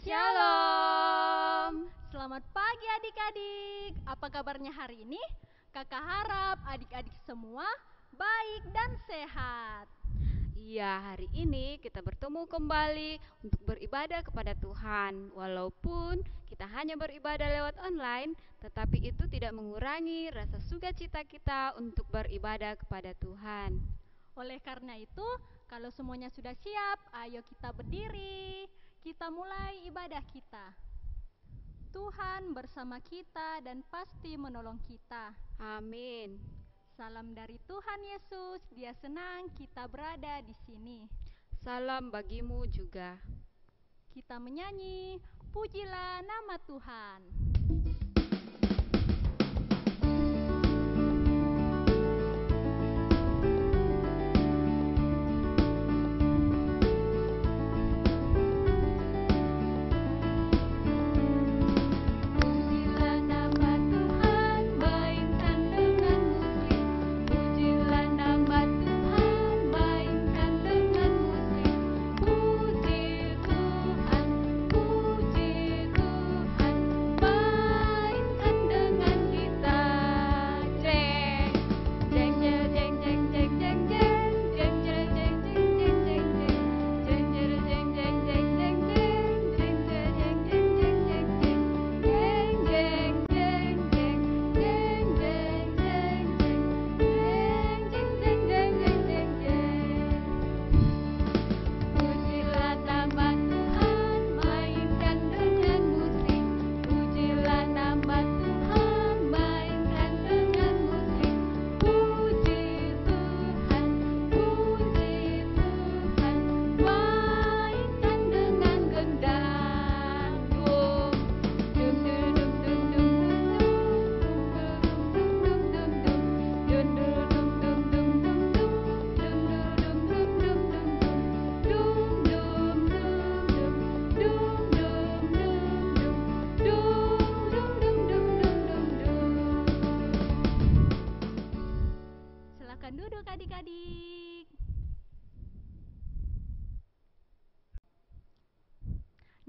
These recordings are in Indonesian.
Shalom. Selamat pagi adik-adik. Apa kabarnya hari ini? Kakak harap adik-adik semua baik dan sehat. Iya, hari ini kita bertemu kembali untuk beribadah kepada Tuhan. Walaupun kita hanya beribadah lewat online, tetapi itu tidak mengurangi rasa sukacita kita untuk beribadah kepada Tuhan. Oleh karena itu, kalau semuanya sudah siap, ayo kita berdiri. Kita mulai ibadah kita. Tuhan bersama kita dan pasti menolong kita. Amin. Salam dari Tuhan Yesus, Dia senang kita berada di sini. Salam bagimu juga. Kita menyanyi, pujilah nama Tuhan. Duduk adik-adik.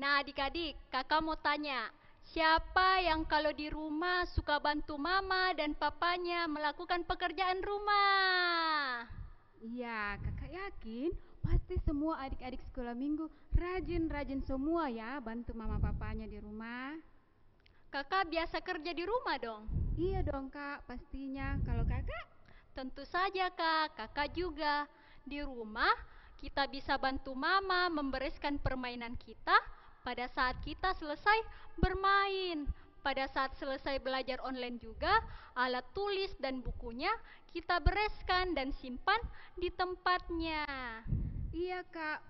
Nah adik-adik, kakak mau tanya, siapa yang kalau di rumah suka bantu mama dan papanya melakukan pekerjaan rumah? Iya, kakak yakin pasti semua adik-adik sekolah minggu rajin-rajin semua ya bantu mama papanya di rumah. Kakak biasa kerja di rumah dong? Iya dong kak, pastinya. Kalau kakak? Tentu saja kak, kakak juga. Di rumah kita bisa bantu mama membereskan permainan kita pada saat kita selesai bermain. Pada saat selesai belajar online juga, alat tulis dan bukunya kita bereskan dan simpan di tempatnya. Iya kak,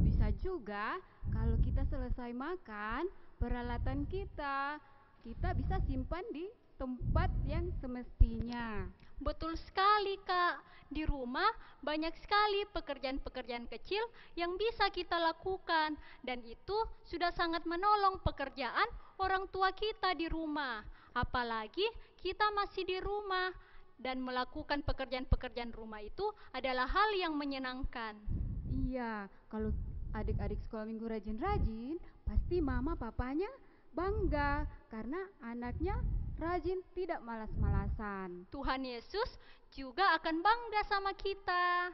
bisa juga kalau kita selesai makan, peralatan kita bisa simpan di tempat yang semestinya. Betul sekali kak, di rumah banyak sekali pekerjaan-pekerjaan kecil yang bisa kita lakukan. Dan itu sudah sangat menolong pekerjaan orang tua kita di rumah. Apalagi kita masih di rumah dan melakukan pekerjaan-pekerjaan rumah itu adalah hal yang menyenangkan. Iya, kalau adik-adik sekolah minggu rajin-rajin, pasti mama papanya bangga karena anaknya rajin, tidak malas-malasan. Tuhan Yesus juga akan bangga sama kita.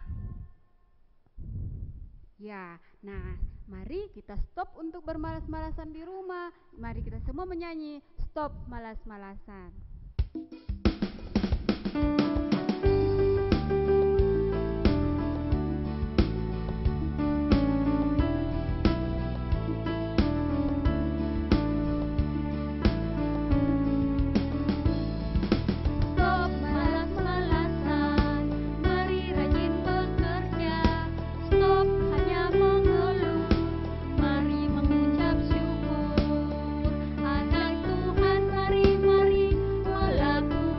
Ya, nah mari kita stop untuk bermalas-malasan di rumah. Mari kita semua menyanyi, stop malas-malasan. Anak Tuhan mari, mari melakukan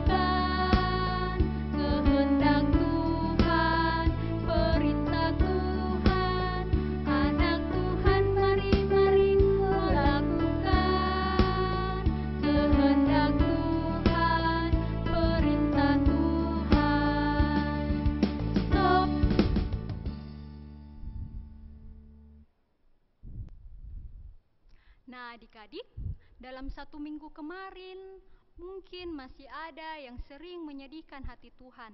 Nah, adik-adik, dalam 1 minggu kemarin, mungkin masih ada yang sering menyedihkan hati Tuhan.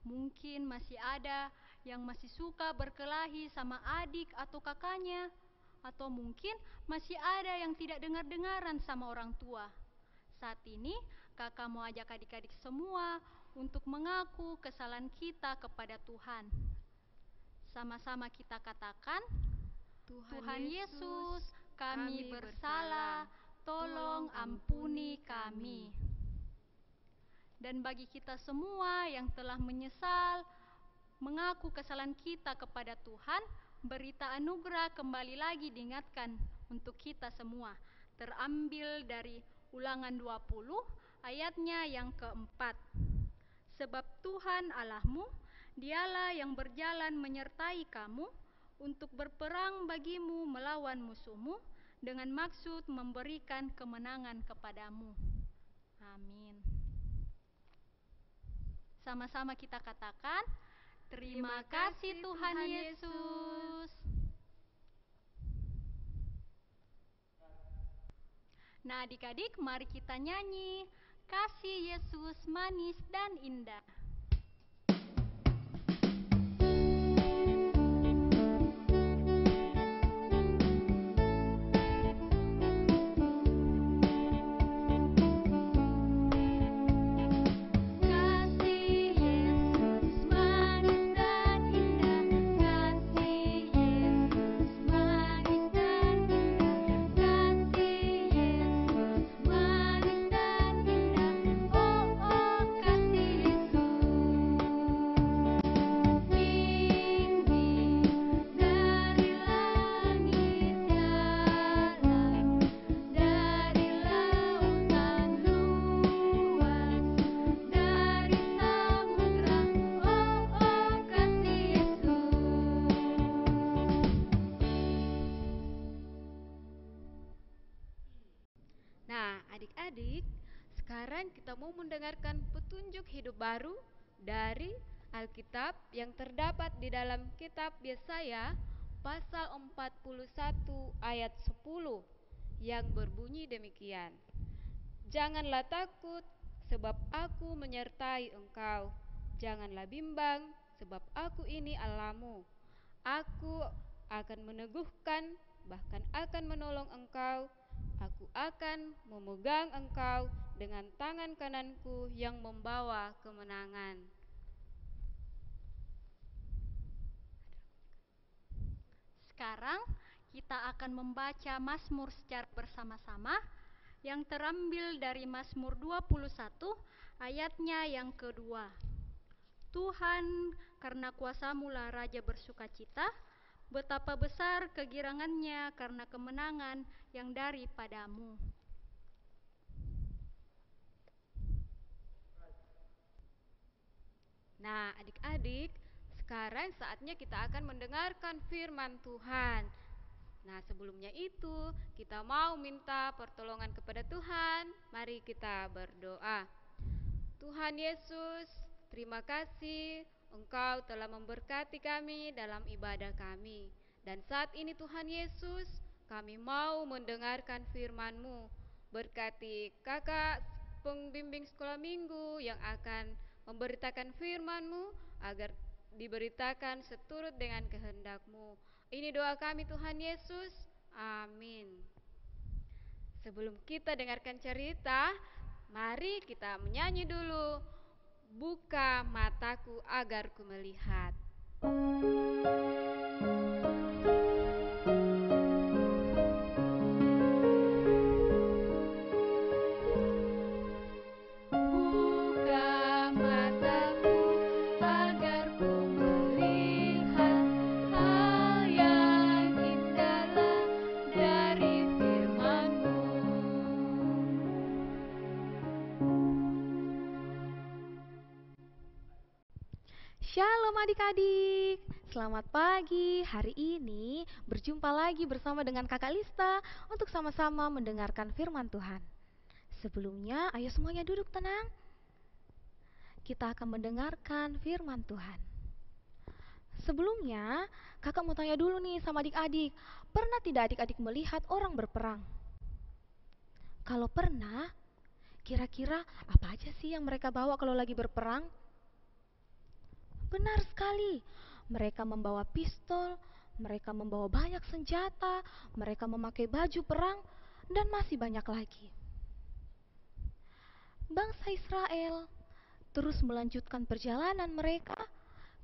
Mungkin masih ada yang masih suka berkelahi sama adik atau kakaknya. Atau mungkin masih ada yang tidak dengar-dengaran sama orang tua. Saat ini, kakak mau ajak adik-adik semua untuk mengaku kesalahan kita kepada Tuhan. Sama-sama kita katakan, Tuhan Yesus, kami bersalah, tolong ampuni kami. Dan bagi kita semua yang telah menyesal, mengaku kesalahan kita kepada Tuhan, berita anugerah kembali lagi diingatkan untuk kita semua. Terambil dari Ulangan 20 ayatnya yang keempat. Sebab Tuhan Allahmu, Dialah yang berjalan menyertai kamu untuk berperang bagimu melawan musuhmu dengan maksud memberikan kemenangan kepadamu. Amin. Sama-sama kita katakan, terima kasih Tuhan Yesus. Nah, adik-adik, mari kita nyanyi Kasih Yesus manis dan indah. Nah, adik-adik, sekarang kita mau mendengarkan petunjuk hidup baru dari Alkitab yang terdapat di dalam kitab Yesaya pasal 41 ayat 10 yang berbunyi demikian. Janganlah takut, sebab aku menyertai engkau. Janganlah bimbang, sebab aku ini Allahmu. Aku akan meneguhkan, bahkan akan menolong engkau. Aku akan memegang engkau dengan tangan kananku yang membawa kemenangan. Sekarang kita akan membaca Mazmur secara bersama-sama yang terambil dari Mazmur 21 ayatnya yang kedua. Tuhan, karena kuasa-Mu lah Raja bersukacita, betapa besar kegirangannya karena kemenangan yang daripadamu. Nah, adik-adik, sekarang saatnya kita akan mendengarkan firman Tuhan. Nah, sebelumnya itu kita mau minta pertolongan kepada Tuhan. Mari kita berdoa. Tuhan Yesus, terima kasih Engkau telah memberkati kami dalam ibadah kami. Dan saat ini Tuhan Yesus, kami mau mendengarkan firman-Mu. Berkati kakak pembimbing sekolah minggu yang akan memberitakan firman-Mu agar diberitakan seturut dengan kehendak-Mu. Ini doa kami Tuhan Yesus. Amin. Sebelum kita dengarkan cerita, mari kita menyanyi dulu. Buka mataku agar ku melihat. Shalom adik-adik, selamat pagi. Hari ini berjumpa lagi bersama dengan kakak Lista untuk sama-sama mendengarkan firman Tuhan. Sebelumnya, ayo semuanya duduk tenang. Kita akan mendengarkan firman Tuhan. Sebelumnya, kakak mau tanya dulu nih sama adik-adik, Pernah tidak adik-adik melihat orang berperang? Kalau pernah, kira-kira apa aja sih yang mereka bawa kalau lagi berperang? Benar sekali, mereka membawa pistol, mereka membawa banyak senjata, mereka memakai baju perang, dan masih banyak lagi. Bangsa Israel terus melanjutkan perjalanan mereka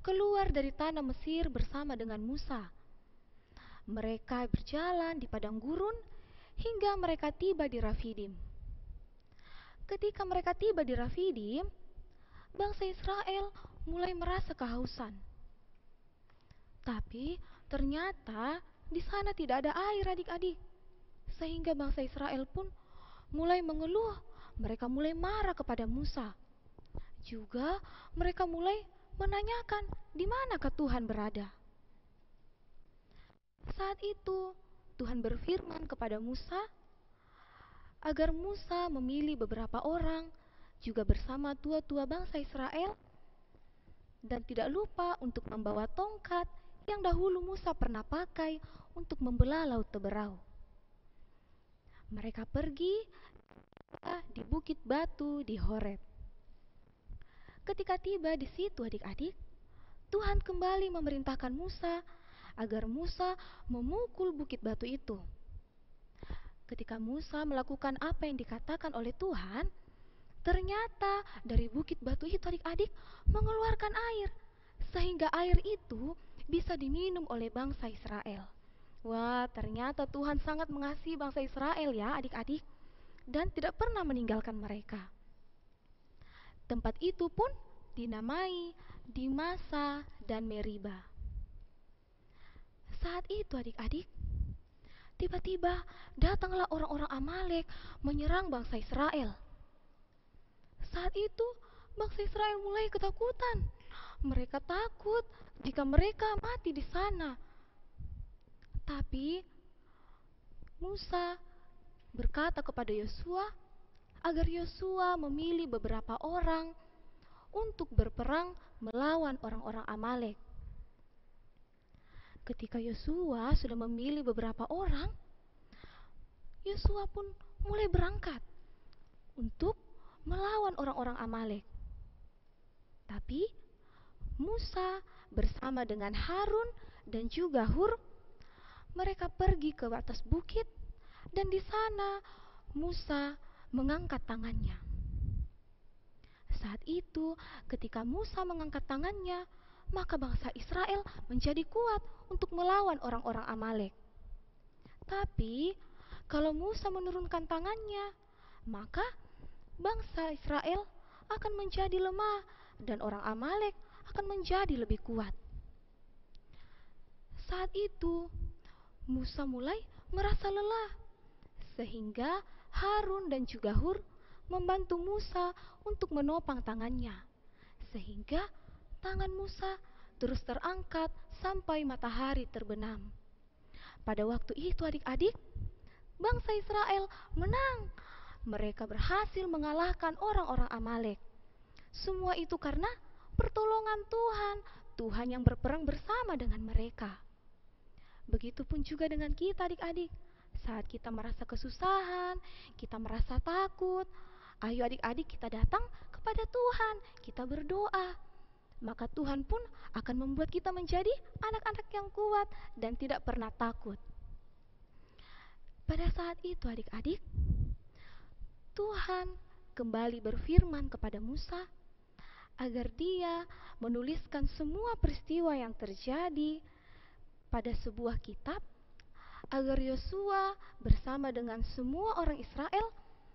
keluar dari tanah Mesir bersama dengan Musa. Mereka berjalan di padang gurun hingga mereka tiba di Rafidim. Ketika mereka tiba di Rafidim, bangsa Israel mulai merasa kehausan. Tapi ternyata di sana tidak ada air adik-adik. Sehingga bangsa Israel pun mulai mengeluh, mereka mulai marah kepada Musa. Juga mereka mulai menanyakan di manakah Tuhan berada. Saat itu Tuhan berfirman kepada Musa agar Musa memilih beberapa orang juga bersama tua-tua bangsa Israel dan tidak lupa untuk membawa tongkat yang dahulu Musa pernah pakai untuk membelah laut Teberau. Mereka pergi di bukit batu di Horeb. Ketika tiba di situ adik-adik, Tuhan kembali memerintahkan Musa agar Musa memukul bukit batu itu. Ketika Musa melakukan apa yang dikatakan oleh Tuhan, ternyata dari bukit batu itu adik-adik mengeluarkan air, sehingga air itu bisa diminum oleh bangsa Israel. Wah, ternyata Tuhan sangat mengasihi bangsa Israel ya adik-adik, dan tidak pernah meninggalkan mereka. Tempat itu pun dinamai Dimasa dan Meriba. Saat itu adik-adik, tiba-tiba datanglah orang-orang Amalek menyerang bangsa Israel. Saat itu bangsa Israel mulai ketakutan. Mereka takut jika mereka mati di sana. Tapi Musa berkata kepada Yosua agar Yosua memilih beberapa orang untuk berperang melawan orang-orang Amalek. Ketika Yosua sudah memilih beberapa orang, Yosua pun mulai berangkat untuk melawan orang-orang Amalek. Tapi Musa bersama dengan Harun dan juga Hur, mereka pergi ke atas bukit dan di sana Musa mengangkat tangannya. Saat itu, ketika Musa mengangkat tangannya, maka bangsa Israel menjadi kuat untuk melawan orang-orang Amalek. Tapi, kalau Musa menurunkan tangannya, maka bangsa Israel akan menjadi lemah dan orang Amalek akan menjadi lebih kuat. Saat itu, Musa mulai merasa lelah, sehingga Harun dan juga Hur membantu Musa untuk menopang tangannya, sehingga tangan Musa terus terangkat sampai matahari terbenam. Pada waktu itu adik-adik, bangsa Israel menang. Mereka berhasil mengalahkan orang-orang Amalek. Semua itu karena pertolongan Tuhan, Tuhan yang berperang bersama dengan mereka. Begitupun juga dengan kita adik-adik. Saat kita merasa kesusahan, kita merasa takut, ayo adik-adik kita datang kepada Tuhan, kita berdoa. Maka Tuhan pun akan membuat kita menjadi anak-anak yang kuat dan tidak pernah takut. Pada saat itu adik-adik, Tuhan kembali berfirman kepada Musa agar dia menuliskan semua peristiwa yang terjadi pada sebuah kitab, agar Yosua bersama dengan semua orang Israel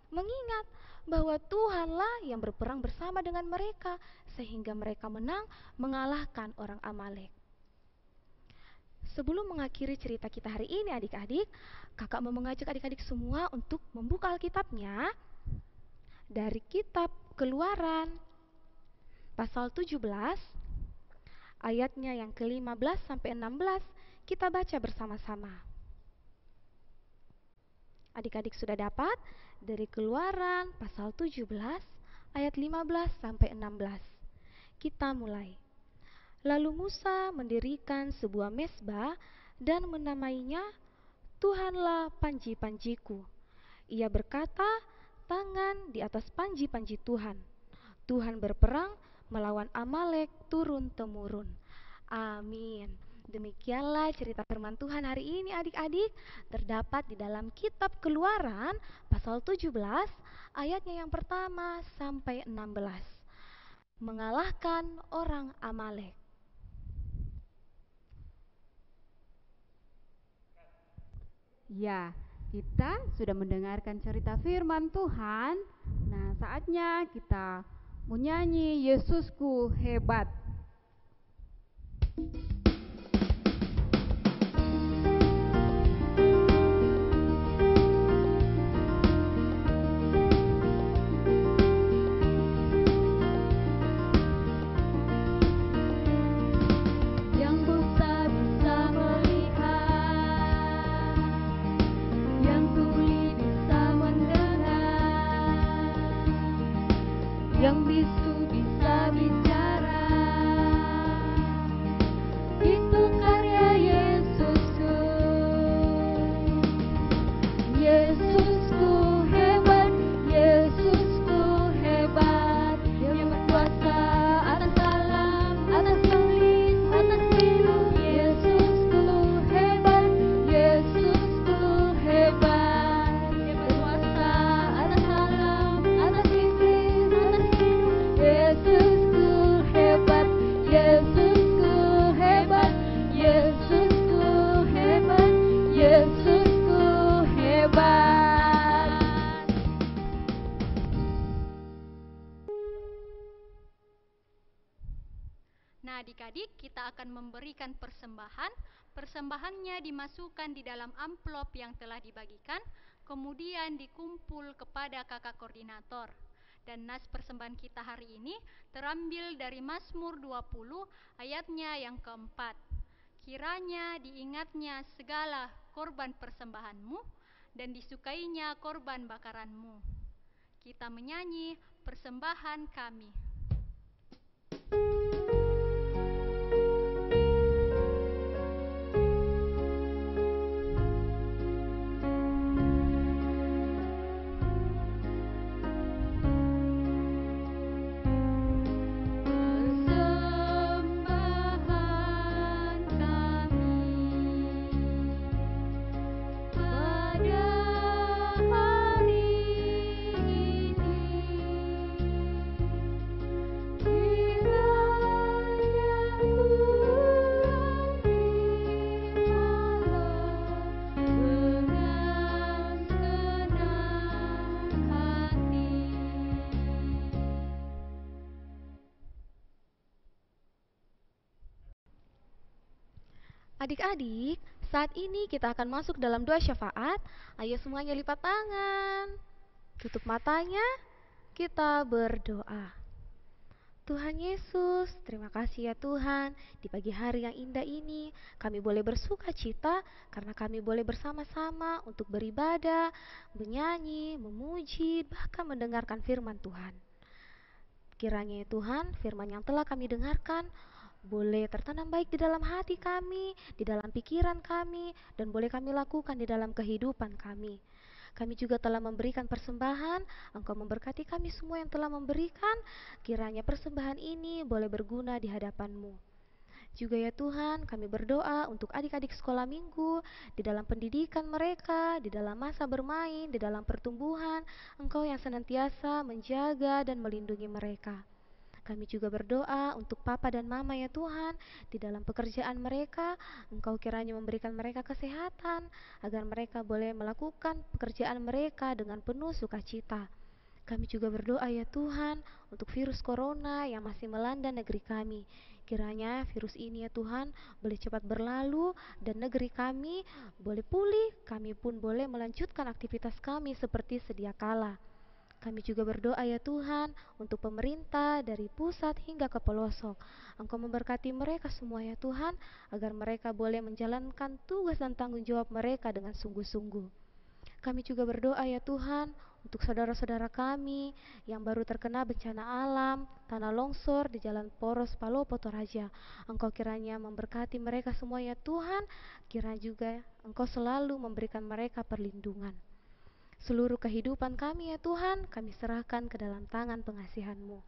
mengingat bahwa Tuhanlah yang berperang bersama dengan mereka sehingga mereka menang mengalahkan orang Amalek. Sebelum mengakhiri cerita kita hari ini adik-adik, kakak mau mengajak adik-adik semua untuk membuka Alkitabnya dari kitab Keluaran pasal 17 ayatnya yang ke-15 sampai 16, kita baca bersama-sama. Adik-adik sudah dapat? Dari Keluaran pasal 17 ayat 15 sampai 16. Kita mulai. Lalu Musa mendirikan sebuah mezbah dan menamainya Tuhanlah panji-panjiku. Ia berkata, tangan di atas panji-panji Tuhan. Tuhan berperang melawan Amalek turun-temurun. Amin. Demikianlah cerita firman Tuhan hari ini adik-adik, terdapat di dalam kitab Keluaran pasal 17 ayatnya yang pertama sampai 16. Mengalahkan orang Amalek. Ya, kita sudah mendengarkan cerita firman Tuhan. Nah, saatnya kita menyanyi Yesusku hebat. Yang bisu bisa bicara, itu karya Yesusku. Yesusku hebat, Yesusku hebat. Dia berkuasa atas alam, atas iblis, atas pilu. Yesusku hebat, Yesusku hebat. Dia berkuasa atas alam, atas iblis, atas pilu. Yesusku hebat, Yesusku hebat, Yesusku hebat, Yesusku hebat. Nah, adik-adik, kita akan memberikan persembahan. Persembahannya dimasukkan di dalam amplop yang telah dibagikan, kemudian dikumpul kepada kakak koordinator. Dan nas persembahan kita hari ini terambil dari Mazmur 20 ayatnya yang keempat. Kiranya diingatnya segala korban persembahanmu dan disukainya korban bakaranmu. Kita menyanyi persembahan kami. Persembahan kami pada hari ini, kiranya Tuhan terimalah dengan senang hati. Adik-adik, saat ini kita akan masuk dalam doa syafaat. Ayo semuanya lipat tangan, tutup matanya, kita berdoa. Tuhan Yesus, terima kasih ya Tuhan, di pagi hari yang indah ini kami boleh bersuka cita karena kami boleh bersama-sama untuk beribadah, menyanyi, memuji, bahkan mendengarkan firman Tuhan. Kiranya ya Tuhan, firman yang telah kami dengarkan boleh tertanam baik di dalam hati kami, di dalam pikiran kami, dan boleh kami lakukan di dalam kehidupan kami. Kami juga telah memberikan persembahan, Engkau memberkati kami semua yang telah memberikan, kiranya persembahan ini boleh berguna di hadapan-Mu. Juga ya Tuhan, kami berdoa untuk adik-adik sekolah minggu, di dalam pendidikan mereka, di dalam masa bermain, di dalam pertumbuhan, Engkau yang senantiasa menjaga dan melindungi mereka. Kami juga berdoa untuk papa dan mama ya Tuhan, di dalam pekerjaan mereka, Engkau kiranya memberikan mereka kesehatan, agar mereka boleh melakukan pekerjaan mereka dengan penuh sukacita. Kami juga berdoa ya Tuhan, untuk virus corona yang masih melanda negeri kami. Kiranya virus ini ya Tuhan, boleh cepat berlalu, dan negeri kami boleh pulih, kami pun boleh melanjutkan aktivitas kami seperti sedia kala. Kami juga berdoa ya Tuhan untuk pemerintah dari pusat hingga ke pelosok. Engkau memberkati mereka semua ya Tuhan, agar mereka boleh menjalankan tugas dan tanggung jawab mereka dengan sungguh-sungguh. Kami juga berdoa ya Tuhan untuk saudara-saudara kami yang baru terkena bencana alam, tanah longsor di Jalan Poros Palopo Toraja. Engkau kiranya memberkati mereka semua ya Tuhan, kiranya juga Engkau selalu memberikan mereka perlindungan. Seluruh kehidupan kami ya Tuhan, kami serahkan ke dalam tangan pengasihan-Mu.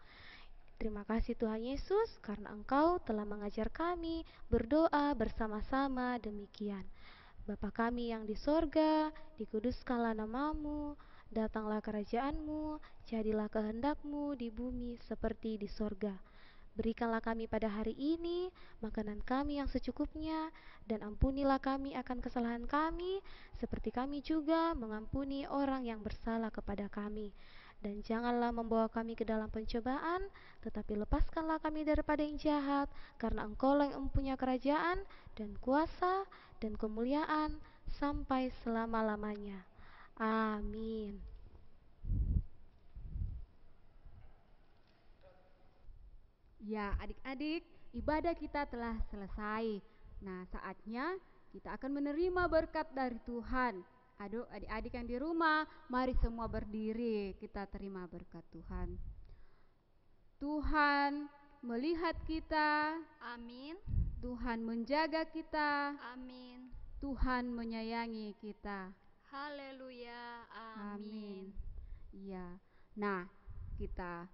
Terima kasih Tuhan Yesus, karena Engkau telah mengajar kami berdoa bersama-sama demikian. Bapa kami yang di sorga, dikuduskanlah nama-Mu, datanglah kerajaan-Mu, jadilah kehendak-Mu di bumi seperti di sorga. Berikanlah kami pada hari ini makanan kami yang secukupnya, dan ampunilah kami akan kesalahan kami, seperti kami juga mengampuni orang yang bersalah kepada kami. Dan janganlah membawa kami ke dalam pencobaan, tetapi lepaskanlah kami daripada yang jahat, karena Engkau yang mempunyai kerajaan, dan kuasa, dan kemuliaan, sampai selama-lamanya. Amin. Ya, adik-adik, ibadah kita telah selesai. Nah, saatnya kita akan menerima berkat dari Tuhan. Aduh, adik-adik yang di rumah, mari semua berdiri, kita terima berkat Tuhan. Tuhan melihat kita, Amin. Tuhan menjaga kita, Amin. Tuhan menyayangi kita. Haleluya. Amin. Iya. Nah, kita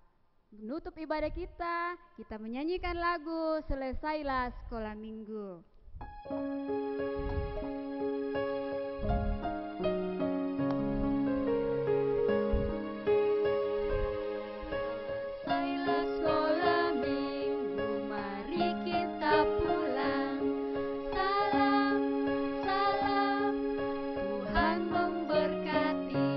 menutup ibadah kita menyanyikan lagu Selesailah Sekolah Minggu. Selesailah sekolah minggu, mari kita pulang. Salam, salam, Tuhan memberkati.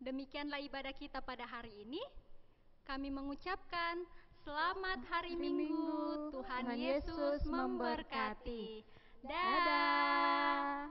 Demikianlah ibadah kita pada hari ini. Kami mengucapkan selamat hari Minggu. Tuhan Yesus memberkati. Dadah.